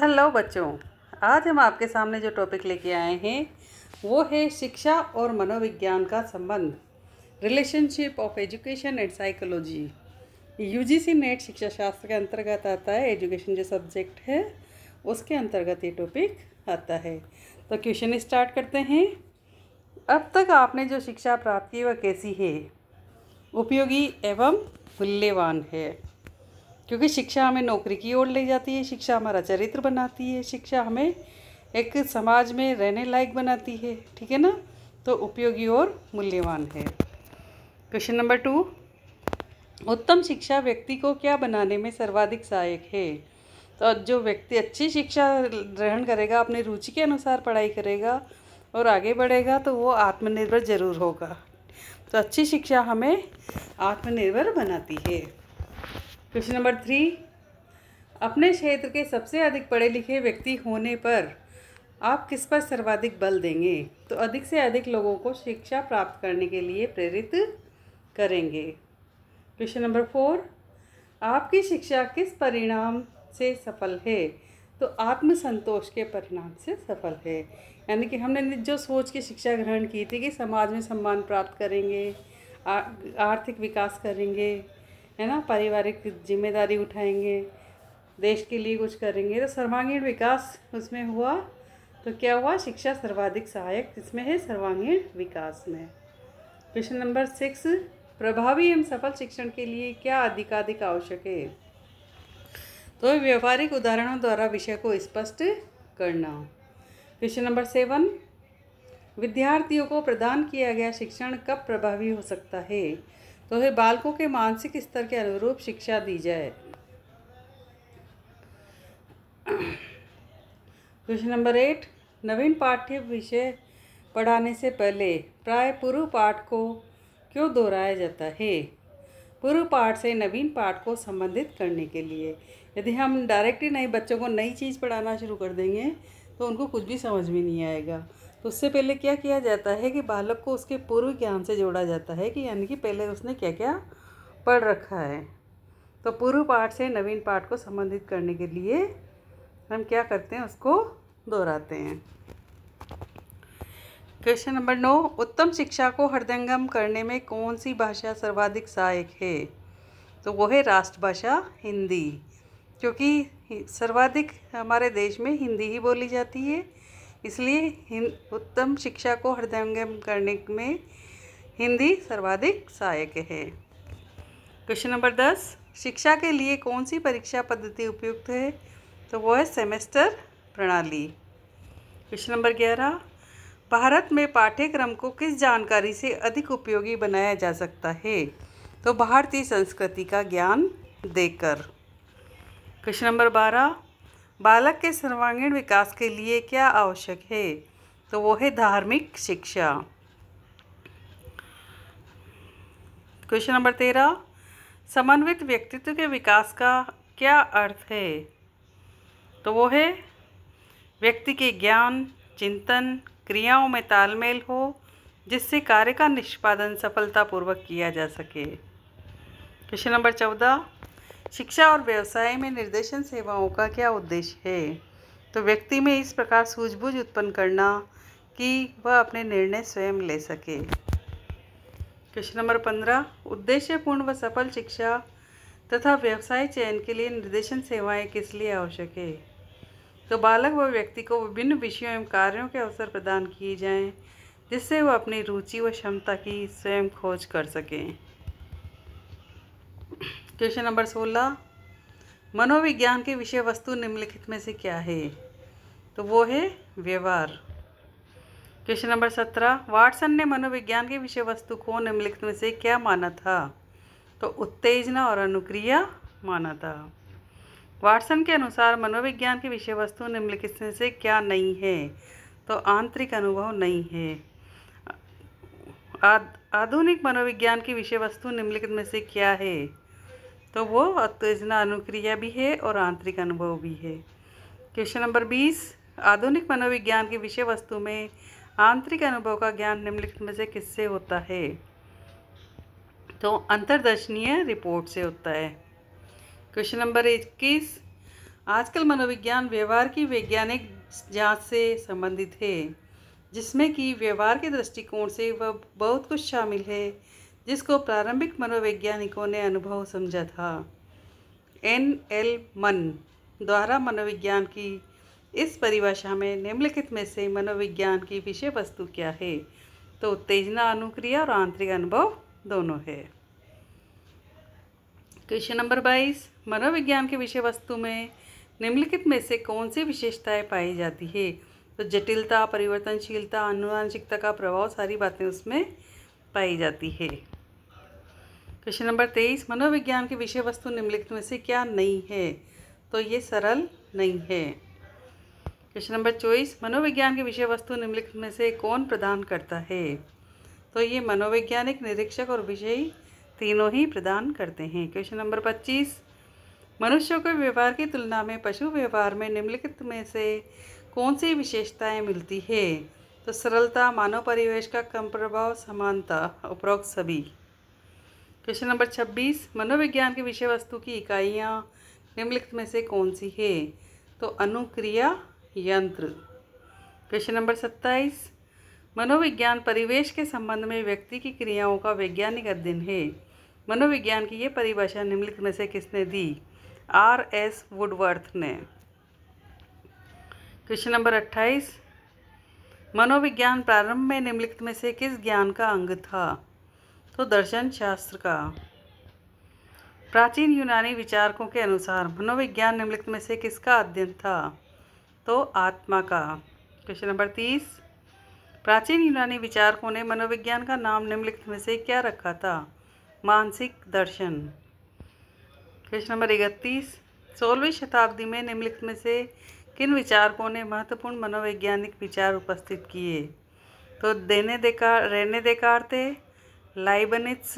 Hello बच्चों, आज हम आपके सामने जो टॉपिक लेके आए हैं वो है शिक्षा और मनोविज्ञान का संबंध, relationship of education and psychology. UGC net शिक्षा शास्त्र के अंतर्गत आता है। एजुकेशन जो सब्जेक्ट है उसके अंतर्गत ये टॉपिक आता है। तो क्वेश्चन स्टार्ट करते हैं। अब तक आपने जो शिक्षा प्राप्त की वह कैसी है? उपयोगी एवं मूल्यवान है, क्योंकि शिक्षा हमें नौकरी की ओर ले जाती है, शिक्षा हमारा चरित्र बनाती है, शिक्षा हमें एक समाज में रहने लायक बनाती है। ठीक है ना? तो उपयोगी और मूल्यवान है। क्वेश्चन नंबर 2, उत्तम शिक्षा व्यक्ति को क्या बनाने में सर्वाधिक सहायक है? तो जो व्यक्ति अच्छी शिक्षा ग्रहण करेगा, अपनी रुचि के अनुसार पढ़ाई करेगा और आगे बढ़ेगा तो वो आत्मनिर्भर जरूर होगा। तो अच्छी शिक्षा हमें आत्मनिर्भर बनाती है। क्वेश्चन नंबर 3, अपने क्षेत्र के सबसे अधिक पढ़े लिखे व्यक्ति होने पर आप किस पर सर्वाधिक बल देंगे? तो अधिक से अधिक लोगों को शिक्षा प्राप्त करने के लिए प्रेरित करेंगे। क्वेश्चन नंबर 4, आपकी शिक्षा किस परिणाम से सफल है? तो आत्मसंतोष के परिणाम से सफल है। यानी कि हमने जो सोच के शिक्षा ग्रहण की थी कि समाज में सम्मान प्राप्त करेंगे, आर्थिक विकास करेंगे, है ना, पारिवारिक जिम्मेदारी उठाएंगे, देश के लिए कुछ करेंगे, तो सर्वांगीण विकास उसमें हुआ। तो क्या हुआ? शिक्षा सर्वाधिक सहायक किसमें है? सर्वांगीण विकास में। क्वेश्चन नंबर 6, प्रभावी एवं सफल शिक्षण के लिए क्या अधिकाधिक आवश्यक है? तो व्यवहारिक उदाहरणों द्वारा विषय को स्पष्ट करना। क्वेश्चन नंबर 7, विद्यार्थियों को प्रदान किया गया शिक्षण कब प्रभावी हो सकता है? तो है बालकों के मानसिक स्तर के अनुरूप शिक्षा दी जाए। क्वेश्चन नंबर 8, नवीन पाठ्य विषय पढ़ाने से पहले प्राय पूर्व पाठ को क्यों दोहराया जाता है? पूर्व पाठ से नवीन पाठ को संबंधित करने के लिए। यदि हम डायरेक्टली नए बच्चों को नई चीज़ पढ़ाना शुरू कर देंगे तो उनको कुछ भी समझ में नहीं आएगा। तो उससे पहले क्या किया जाता है कि बालक को उसके पूर्व ज्ञान से जोड़ा जाता है, कि यानी कि पहले उसने क्या क्या पढ़ रखा है। तो पूर्व पाठ से नवीन पाठ को संबंधित करने के लिए हम क्या करते हैं? उसको दोहराते हैं। क्वेश्चन नंबर 9, उत्तम शिक्षा को हृदयंगम करने में कौन सी भाषा सर्वाधिक सहायक है? तो वो है राष्ट्रभाषा हिंदी, क्योंकि सर्वाधिक हमारे देश में हिंदी ही बोली जाती है, इसलिए उत्तम शिक्षा को हृदयंगम करने में हिंदी सर्वाधिक सहायक है। क्वेश्चन नंबर 10, शिक्षा के लिए कौन सी परीक्षा पद्धति उपयुक्त है? तो वो है सेमेस्टर प्रणाली। क्वेश्चन नंबर 11, भारत में पाठ्यक्रम को किस जानकारी से अधिक उपयोगी बनाया जा सकता है? तो भारतीय संस्कृति का ज्ञान देकर। क्वेश्चन नंबर 12, बालक के सर्वांगीण विकास के लिए क्या आवश्यक है? तो वो है धार्मिक शिक्षा। क्वेश्चन नंबर 13, समन्वित व्यक्तित्व के विकास का क्या अर्थ है? तो वो है व्यक्ति के ज्ञान, चिंतन, क्रियाओं में तालमेल हो, जिससे कार्य का निष्पादन सफलतापूर्वक किया जा सके। क्वेश्चन नंबर 14, शिक्षा और व्यवसाय में निर्देशन सेवाओं का क्या उद्देश्य है? तो व्यक्ति में इस प्रकार सूझबूझ उत्पन्न करना कि वह अपने निर्णय स्वयं ले सके। क्वेश्चन नंबर 15, उद्देश्यपूर्ण व सफल शिक्षा तथा व्यवसाय चयन के लिए निर्देशन सेवाएं किस लिए आवश्यक है? तो बालक व व्यक्ति को विभिन्न विषयों एवं कार्यों के अवसर प्रदान किए जाएं, जिससे वह अपनी रुचि व क्षमता की स्वयं खोज कर सकें। क्वेश्चन नंबर 16, मनोविज्ञान की विषय वस्तु निम्नलिखित में से क्या है? तो वो है व्यवहार। क्वेश्चन नंबर 17, वाटसन ने मनोविज्ञान की विषय वस्तु को निम्नलिखित में से क्या माना था? तो उत्तेजना और अनुक्रिया माना था। वाटसन के अनुसार मनोविज्ञान की विषय वस्तु निम्नलिखित में से क्या नहीं है? तो आंतरिक अनुभव नहीं है। आधुनिक मनोविज्ञान की विषय वस्तु निम्नलिखित में से क्या है? तो वो उत्तेजना, अनुक्रिया भी है और आंतरिक अनुभव भी है। क्वेश्चन नंबर 20, आधुनिक मनोविज्ञान की विषय वस्तु में आंतरिक अनुभव का ज्ञान निम्नलिखित में से किससे होता है? तो अंतर्दर्शनीय रिपोर्ट से होता है। क्वेश्चन नंबर 21, आजकल मनोविज्ञान व्यवहार की वैज्ञानिक जांच से संबंधित है, जिसमें कि व्यवहार के दृष्टिकोण से वह बहुत कुछ शामिल है जिसको प्रारंभिक मनोवैज्ञानिकों ने अनुभव समझा था। N.L. मन द्वारा मनोविज्ञान की इस परिभाषा में निम्नलिखित में से मनोविज्ञान की विषय वस्तु क्या है? तो उत्तेजना, अनुक्रिया और आंतरिक अनुभव दोनों है। क्वेश्चन नंबर 22, मनोविज्ञान की विषय वस्तु में निम्नलिखित में से कौन सी विशेषताएं पाई जाती है? तो जटिलता, परिवर्तनशीलता, आनुवंशिकता का प्रभाव, सारी बातें उसमें पाई जाती है। क्वेश्चन नंबर 23, मनोविज्ञान की विषय वस्तु निम्नलिखित में से क्या नहीं है? तो ये सरल नहीं है। क्वेश्चन नंबर 24, मनोविज्ञान की विषय वस्तु निम्नलिखित में से कौन प्रदान करता है? तो ये मनोवैज्ञानिक, निरीक्षक और विषयी तीनों ही प्रदान करते हैं। क्वेश्चन नंबर 25, मनुष्यों के व्यवहार की तुलना में पशु व्यवहार में निम्नलिखित में से कौन सी विशेषताएं मिलती है? तो सरलता, मानव परिवेश का कम प्रभाव, समानता, उपरोक्त सभी। क्वेश्चन नंबर 26, मनोविज्ञान की विषय वस्तु की इकाइयाँ निम्नलिखित में से कौन सी है? तो अनुक्रिया यंत्र। क्वेश्चन नंबर 27, मनोविज्ञान परिवेश के संबंध में व्यक्ति की क्रियाओं का वैज्ञानिक अध्ययन है। मनोविज्ञान की ये परिभाषा निम्नलिखित में से किसने दी? R.S. वुडवर्थ ने। क्वेश्चन नंबर 28, मनोविज्ञान प्रारंभ में निम्नलिखित में से किस ज्ञान का अंग था? तो दर्शन शास्त्र का। प्राचीन यूनानी विचारकों के अनुसार मनोविज्ञान निम्नलिखित में से किसका अध्ययन था? तो आत्मा का। क्वेश्चन नंबर 30, प्राचीन यूनानी विचारकों ने मनोविज्ञान का नाम निम्नलिखित में से क्या रखा था? मानसिक दर्शन। क्वेश्चन नंबर 31, 16वीं शताब्दी में निम्नलिखित में से किन विचारकों ने महत्वपूर्ण मनोवैज्ञानिक विचार उपस्थित किए? तो रेने देकार्ते, लाइबनिट्स,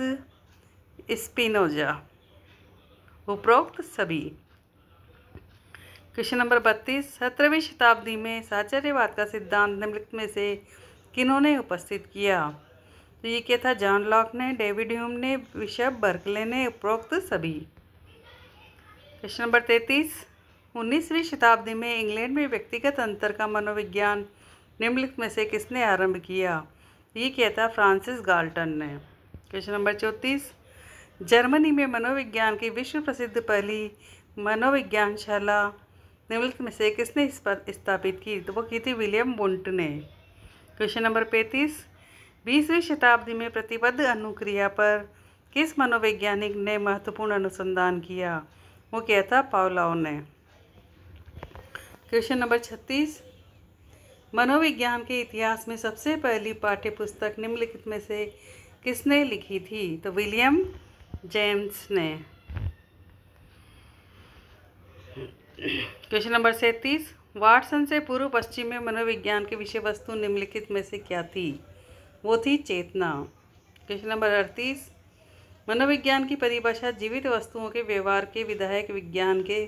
स्पिनोजा, उपरोक्त सभी। क्वेश्चन नंबर 32, 17वीं शताब्दी में साहचर्यवाद का सिद्धांत निम्नलिखित में से किन्होंने उपस्थित किया? तो ये क्या था? जॉन लॉक ने, डेविड ह्यूम ने, बिशप बर्कले ने, उपरोक्त सभी। क्वेश्चन नंबर 33, 19वीं शताब्दी में इंग्लैंड में व्यक्तिगत अंतर का मनोविज्ञान निम्नलिखित में से किसने आरंभ किया? ये क्या था? फ्रांसिस गाल्टन ने। क्वेश्चन नंबर 34, जर्मनी में मनोविज्ञान की विश्व प्रसिद्ध पहली मनोविज्ञानशाला निम्नलिखित में से किसने स्थापित की? तो वो की थी विलियम वुंट ने। क्वेश्चन नंबर 35, 20वीं शताब्दी में प्रतिबद्ध अनुक्रिया पर किस मनोवैज्ञानिक ने महत्वपूर्ण अनुसंधान किया? वो क्या था? पावलोव ने। क्वेश्चन नंबर 36, मनोविज्ञान के इतिहास में सबसे पहली पाठ्यपुस्तक निम्नलिखित में से किसने लिखी थी? तो विलियम जेम्स ने। क्वेश्चन नंबर 37, वाटसन से पूर्व पश्चिम में मनोविज्ञान की विषय वस्तु निम्नलिखित में से क्या थी? वो थी चेतना। क्वेश्चन नंबर 38, मनोविज्ञान की परिभाषा जीवित वस्तुओं के व्यवहार के विधायक विज्ञान के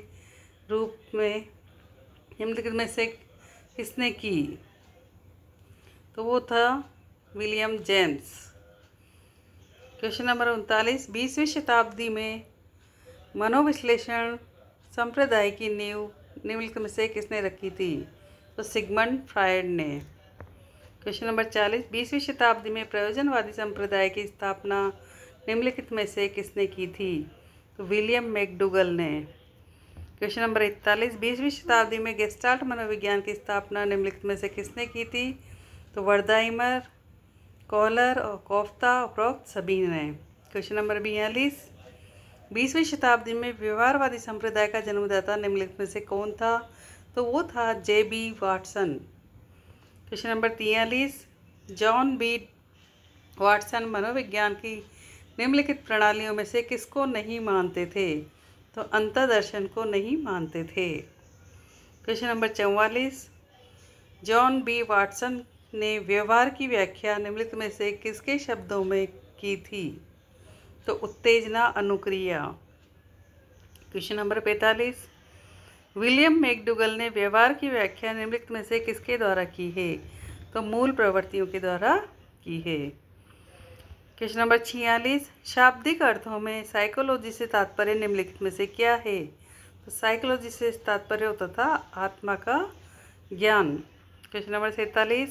रूप में निम्नलिखित में से किसने की? तो वो था विलियम जेम्स। क्वेश्चन नंबर 39, 20वीं शताब्दी में मनोविश्लेषण संप्रदाय की नींव निम्नलिखित में से किसने रखी थी? तो सिगमंड फ्रायड ने। क्वेश्चन नंबर 40, 20वीं शताब्दी में प्रयोजनवादी संप्रदाय की स्थापना निम्नलिखित में से किसने की थी? तो विलियम मैकडूगल ने। क्वेश्चन नंबर 41, 20वीं शताब्दी में गेस्टाल्ट मनोविज्ञान की स्थापना निम्नलिखित में से किसने की थी? तो वर्दाइमर, कॉलर और कोफ्ता, उपरोक्त सभी ने। क्वेश्चन नंबर 42, 20वीं शताब्दी में व्यवहारवादी संप्रदाय का जन्मदाता निम्नलिखित में से कौन था? तो वो था J.B. Watson. Question number 43, John B Watson मनोविज्ञान की निम्नलिखित प्रणालियों में से किसको नहीं मानते थे? तो अंतर्दर्शन को नहीं मानते थे। Question number 44, John B Watson ने व्यवहार की व्याख्या निम्नलिखित में से किसके शब्दों में की थी? तो उत्तेजना, अनुक्रिया। क्वेश्चन नंबर 45, विलियम मैकडूगल ने व्यवहार की व्याख्या निम्नलिखित में से किसके द्वारा की है? तो मूल प्रवृत्तियों के द्वारा की है। क्वेश्चन नंबर 46, शाब्दिक अर्थों में साइकोलॉजी से तात्पर्य निम्नलिखित में से क्या है? तो साइकोलॉजी से तात्पर्य होता था आत्मा का ज्ञान। क्वेश्चन नंबर 47,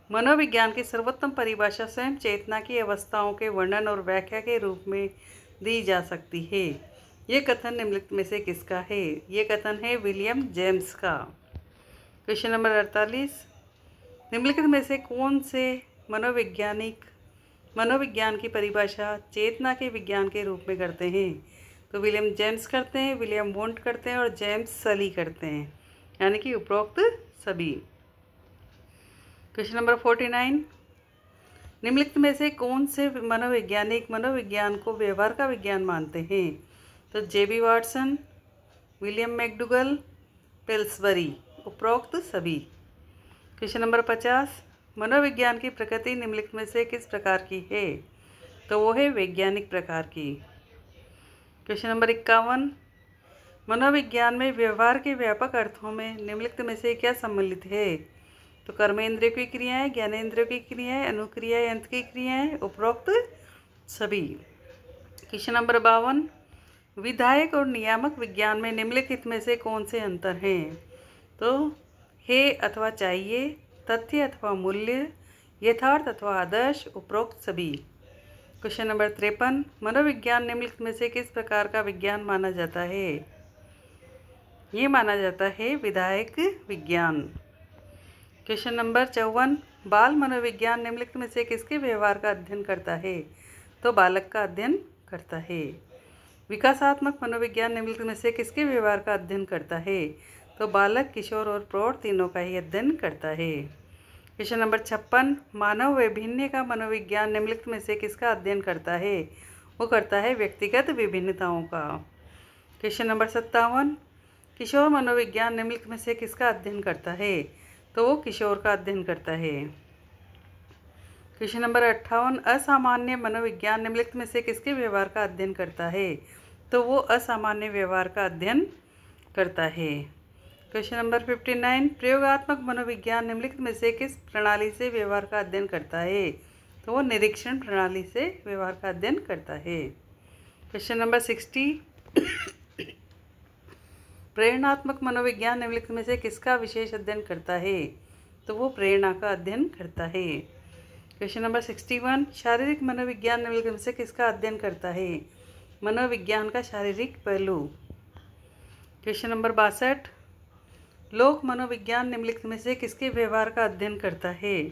मनोविज्ञान की सर्वोत्तम परिभाषा स्वयं चेतना की अवस्थाओं के वर्णन और व्याख्या के रूप में दी जा सकती है। ये कथन निम्नलिखित में से किसका है? ये कथन है विलियम जेम्स का। क्वेश्चन नंबर 48, निम्नलिखित में से कौन से मनोविज्ञान की परिभाषा चेतना के विज्ञान के रूप में करते हैं? तो विलियम जेम्स करते हैं, विलियम वोंट करते हैं और जेम्स सली करते हैं, यानी कि उपरोक्त सभी। क्वेश्चन नंबर 49, निम्नलिखित में से कौन से मनोवैज्ञानिक मनोविज्ञान को व्यवहार का विज्ञान मानते हैं? तो जेबी वाटसन, विलियम मैकडूगल, पिल्सबरी, उपरोक्त सभी। क्वेश्चन नंबर 50, मनोविज्ञान की प्रकृति निम्नलिखित में से किस प्रकार की है? तो वो है वैज्ञानिक प्रकार की। क्वेश्चन नंबर 51, मनोविज्ञान में व्यवहार के व्यापक अर्थों में निम्नलिखित में से क्या सम्मिलित है? तो कर्मेंद्रियों की क्रियाएं, ज्ञानेंद्रियों की क्रियाएं, अनुक्रियाएं, अंत की क्रियाएं, उपरोक्त सभी। क्वेश्चन नंबर 52, विधायक और नियामक विज्ञान में निम्नलिखित में से कौन से अंतर हैं? तो है अथवा चाहिए, तथ्य अथवा मूल्य, यथार्थ अथवा आदर्श, उपरोक्त सभी। क्वेश्चन नंबर 53, मनोविज्ञान निम्नलिखित में से किस प्रकार का विज्ञान माना जाता है? ये माना जाता है विधायक विज्ञान। क्वेश्चन नंबर 54, बाल मनोविज्ञान निम्नलिखित में से किसके व्यवहार का अध्ययन करता है? तो बालक का अध्ययन करता है। विकासात्मक मनोविज्ञान निम्नलिखित में से किसके व्यवहार का अध्ययन करता है? तो बालक, किशोर और प्रौढ़ तीनों का ही अध्ययन करता है। क्वेश्चन नंबर 56, मानव वैभिन्य का मनोविज्ञान निम्नलिखित में से किसका अध्ययन करता है? वो करता है व्यक्तिगत विभिन्नताओं का। क्वेश्चन नंबर 57, किशोर मनोविज्ञान निम्नलिखित में से किसका अध्ययन करता है? तो वो किशोर का अध्ययन करता है। क्वेश्चन नंबर 58, असामान्य मनोविज्ञान निम्नलिखित में से किसके व्यवहार का अध्ययन करता है? तो वो असामान्य व्यवहार का अध्ययन करता है। क्वेश्चन नंबर 59, प्रयोगात्मक मनोविज्ञान निम्नलिखित में से किस प्रणाली से व्यवहार का अध्ययन करता है? तो वो निरीक्षण प्रणाली से व्यवहार का अध्ययन करता है। क्वेश्चन नंबर 60, प्रेरणात्मक मनोविज्ञान निम्नलिखित में से किसका विशेष अध्ययन करता है? तो वो प्रेरणा का अध्ययन करता है। क्वेश्चन नंबर 61, शारीरिक मनोविज्ञान निम्नलिखित में से किसका अध्ययन करता है? मनोविज्ञान का शारीरिक पहलू। क्वेश्चन नंबर 62, लोक मनोविज्ञान निम्नलिखित में से किसके व्यवहार का अध्ययन करता है?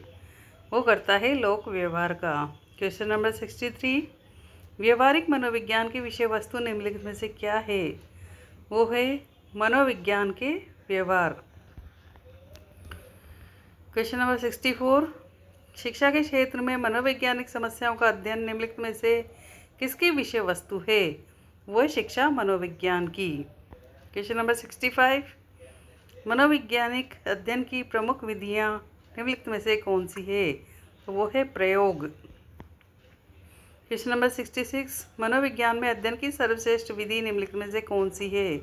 वो करता है लोक व्यवहार का। क्वेश्चन नंबर 63, व्यवहारिक मनोविज्ञान की विषय वस्तु निम्नलिखित में से क्या है? वो है मनोविज्ञान के व्यवहार। क्वेश्चन नंबर 64, शिक्षा के क्षेत्र में मनोवैज्ञानिक समस्याओं का अध्ययन निम्नलिखित में से किसकी विषय वस्तु है? वो है शिक्षा मनोविज्ञान की। क्वेश्चन नंबर 65, मनोवैज्ञानिक अध्ययन की प्रमुख विधियां निम्नलिखित में से कौन सी है? तो वो है प्रयोग। क्वेश्चन नंबर 66, मनोविज्ञान में अध्ययन की सर्वश्रेष्ठ विधि निम्नलिखित में से कौन सी है?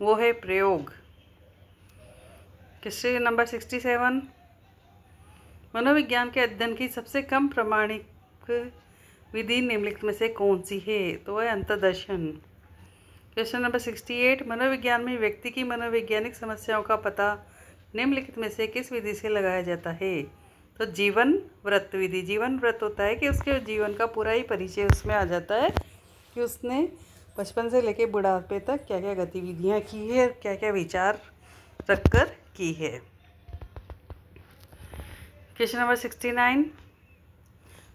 वो है प्रयोग। क्वेश्चन नंबर 67, मनोविज्ञान के अध्ययन की सबसे कम प्रामाणिक विधि निम्नलिखित में से कौन सी है? तो वह अंतर्दर्शन। क्वेश्चन नंबर 68, मनोविज्ञान में व्यक्ति की मनोवैज्ञानिक समस्याओं का पता निम्नलिखित में से किस विधि से लगाया जाता है? तो जीवन वृत्त विधि। जीवन वृत्त होता है कि उसके जीवन का पूरा ही परिचय उसमें आ जाता है कि उसने बचपन से लेकर बुढ़ापे तक क्या क्या गतिविधियाँ की है, क्या क्या विचार रखकर की है। क्वेश्चन नंबर 69,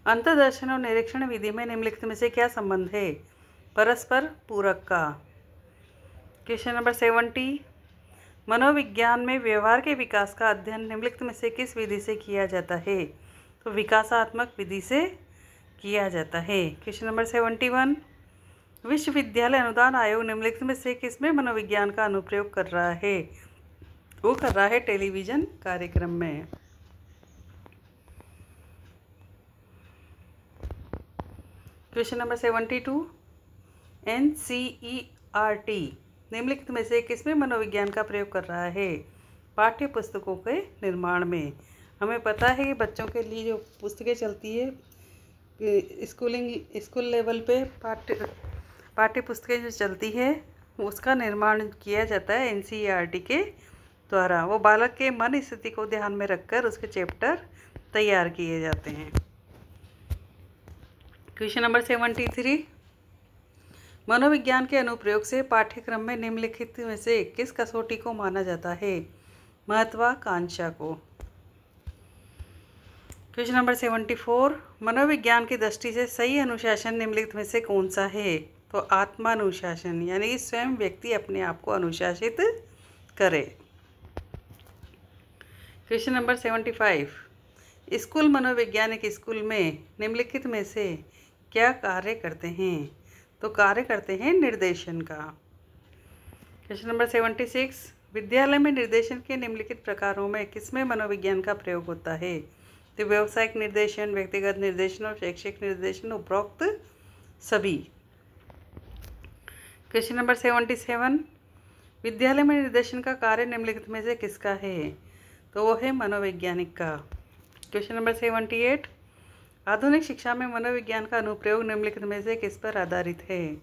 अंतर्दर्शन और निरीक्षण विधि में निम्नलिखित में से क्या संबंध है? परस्पर पूरक का। क्वेश्चन नंबर 70, मनोविज्ञान में व्यवहार के विकास का अध्ययन निम्नलिखित में से किस विधि से किया जाता है? तो विकासात्मक विधि से किया जाता है। क्वेश्चन नंबर 71, विश्वविद्यालय अनुदान आयोग निम्नलिखित में से किसमें मनोविज्ञान का अनुप्रयोग कर रहा है? वो कर रहा है टेलीविज़न कार्यक्रम में। क्वेश्चन नंबर 72, NCERT निम्नलिखित में से किसमें मनोविज्ञान का प्रयोग कर रहा है? पाठ्य पुस्तकों के निर्माण में। हमें पता है कि बच्चों के लिए जो पुस्तकें चलती है स्कूल लेवल पे पाठ्य पुस्तकें जो चलती है उसका निर्माण किया जाता है एनसीईआरटी के द्वारा। वो बालक के मन स्थिति को ध्यान में रखकर उसके चैप्टर तैयार किए जाते हैं। क्वेश्चन नंबर 73, मनोविज्ञान के अनुप्रयोग से पाठ्यक्रम में निम्नलिखित में से किस कसौटी को माना जाता है? महत्वाकांक्षा को। क्वेश्चन नंबर 74, मनोविज्ञान की दृष्टि से सही अनुशासन निम्नलिखित में से कौन सा है? तो आत्मानुशासन, यानी कि स्वयं व्यक्ति अपने आप को अनुशासित करे। क्वेश्चन नंबर 75, स्कूल मनोवैज्ञानिक स्कूल में निम्नलिखित में से क्या कार्य करते हैं? तो कार्य करते हैं निर्देशन का। क्वेश्चन नंबर 76, विद्यालय में निर्देशन के निम्नलिखित प्रकारों में किसमें मनोविज्ञान का प्रयोग होता है? तो व्यावसायिक निर्देशन, व्यक्तिगत निर्देशन और शैक्षिक निर्देशन, उपरोक्त सभी। क्वेश्चन नंबर 77, विद्यालय में निर्देशन का कार्य निम्नलिखित में से किसका है? तो वो है मनोवैज्ञानिक का। क्वेश्चन नंबर 78, आधुनिक शिक्षा में मनोविज्ञान का अनुप्रयोग निम्नलिखित में से किस पर आधारित है?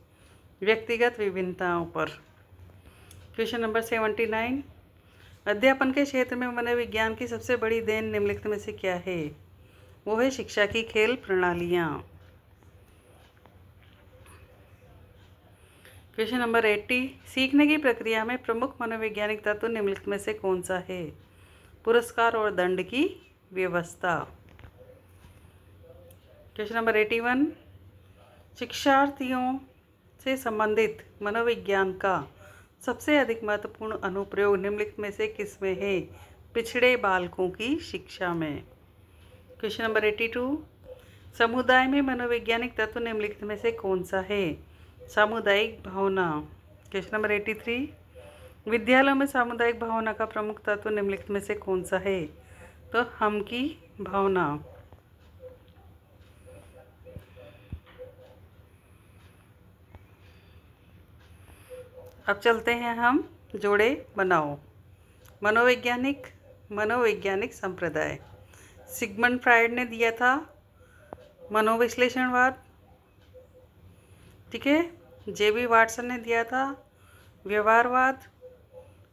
व्यक्तिगत विभिन्नताओं पर। क्वेश्चन नंबर 79, अध्यापन के क्षेत्र में मनोविज्ञान की सबसे बड़ी देन निम्नलिखित में से क्या है? वो है शिक्षा की खेल प्रणालियाँ। क्वेश्चन नंबर 80, सीखने की प्रक्रिया में प्रमुख मनोवैज्ञानिक तत्व निम्नलिखित में से कौन सा है? पुरस्कार और दंड की व्यवस्था। क्वेश्चन नंबर 81, शिक्षार्थियों से संबंधित मनोविज्ञान का सबसे अधिक महत्वपूर्ण अनुप्रयोग निम्नलिखित में से किस में है? पिछड़े बालकों की शिक्षा में। क्वेश्चन नंबर 82, समुदाय में मनोवैज्ञानिक तत्व निम्नलिखित में से कौन सा है? सामुदायिक भावना। क्वेश्चन नंबर 83, विद्यालयों में सामुदायिक भावना का प्रमुख तत्व निम्नलिखित में से कौन सा है? तो हम की भावना। अब चलते हैं हम जोड़े बनाओ। मनोवैज्ञानिक संप्रदाय। सिगमंड फ्रायड ने दिया था मनोविश्लेषणवाद, ठीक है। जेबी वाटसन ने दिया था व्यवहारवाद।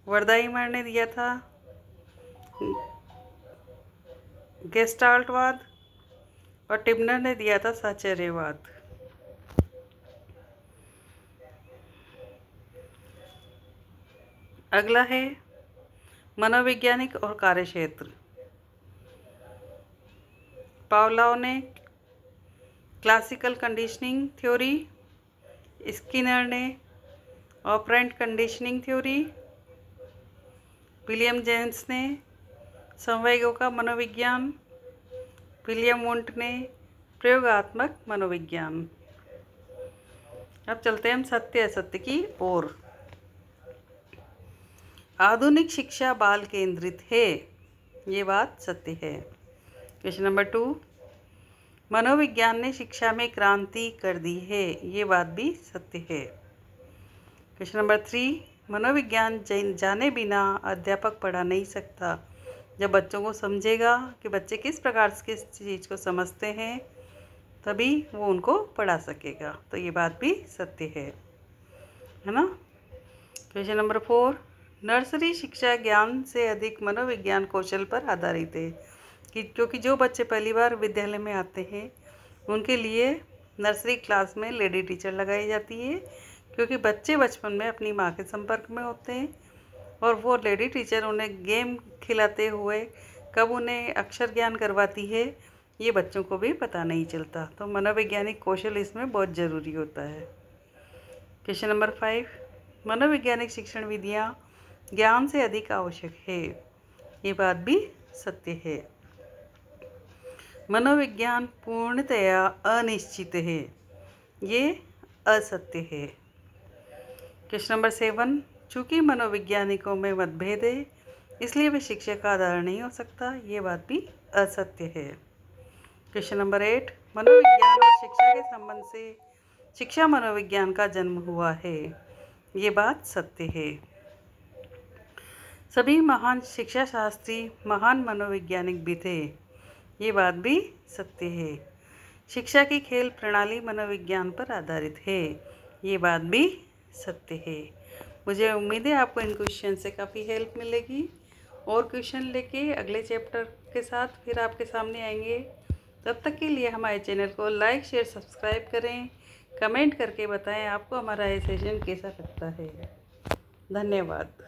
वर्दाइमर ने दिया था गेस्टाल्टवाद और टिब्नर ने दिया था साहचर्यवाद। अगला है मनोवैज्ञानिक और कार्यक्षेत्र। पावलोव ने क्लासिकल कंडीशनिंग थ्योरी, स्किनर ने operant conditioning theory, William James ने संवेगों का मनोविज्ञान, विलियम वुंट ने प्रयोगात्मक मनोविज्ञान। अब चलते हैं हम सत्य असत्य की ओर। आधुनिक शिक्षा बाल केंद्रित है, ये बात सत्य है। क्वेश्चन नंबर 2, मनोविज्ञान ने शिक्षा में क्रांति कर दी है, ये बात भी सत्य है। क्वेश्चन नंबर 3, मनोविज्ञान जाने बिना अध्यापक पढ़ा नहीं सकता। जब बच्चों को समझेगा कि बच्चे किस प्रकार से किस चीज़ को समझते हैं, तभी वो उनको पढ़ा सकेगा, तो ये बात भी सत्य है ना। क्वेश्चन नंबर 4, नर्सरी शिक्षा ज्ञान से अधिक मनोविज्ञान कौशल पर आधारित है, क्योंकि जो बच्चे पहली बार विद्यालय में आते हैं उनके लिए नर्सरी क्लास में लेडी टीचर लगाई जाती है, क्योंकि बच्चे बचपन में अपनी माँ के संपर्क में होते हैं और वो लेडी टीचर उन्हें गेम खिलाते हुए कब उन्हें अक्षर ज्ञान करवाती है ये बच्चों को भी पता नहीं चलता। तो मनोवैज्ञानिक कौशल इसमें बहुत ज़रूरी होता है। क्वेश्चन नंबर 5, मनोवैज्ञानिक शिक्षण विधियाँ ज्ञान से अधिक आवश्यक है, ये बात भी सत्य है। मनोविज्ञान पूर्णतया अनिश्चित है, ये असत्य है। क्वेश्चन नंबर 7, चूँकि मनोवैज्ञानिकों में मतभेद है इसलिए वे शिक्षा का आधार नहीं हो सकता, ये बात भी असत्य है। क्वेश्चन नंबर 8, मनोविज्ञान और शिक्षा के संबंध से शिक्षा मनोविज्ञान का जन्म हुआ है, ये बात सत्य है। सभी महान शिक्षा शास्त्री महान मनोवैज्ञानिक भी थे, ये बात भी सत्य है। शिक्षा की खेल प्रणाली मनोविज्ञान पर आधारित है, ये बात भी सत्य है। मुझे उम्मीद है आपको इन क्वेश्चन से काफ़ी हेल्प मिलेगी। और क्वेश्चन लेके अगले चैप्टर के साथ फिर आपके सामने आएंगे। तब तक के लिए हमारे चैनल को लाइक शेयर सब्सक्राइब करें। कमेंट करके बताएं आपको हमारा ये सेशन कैसा लगता है। धन्यवाद।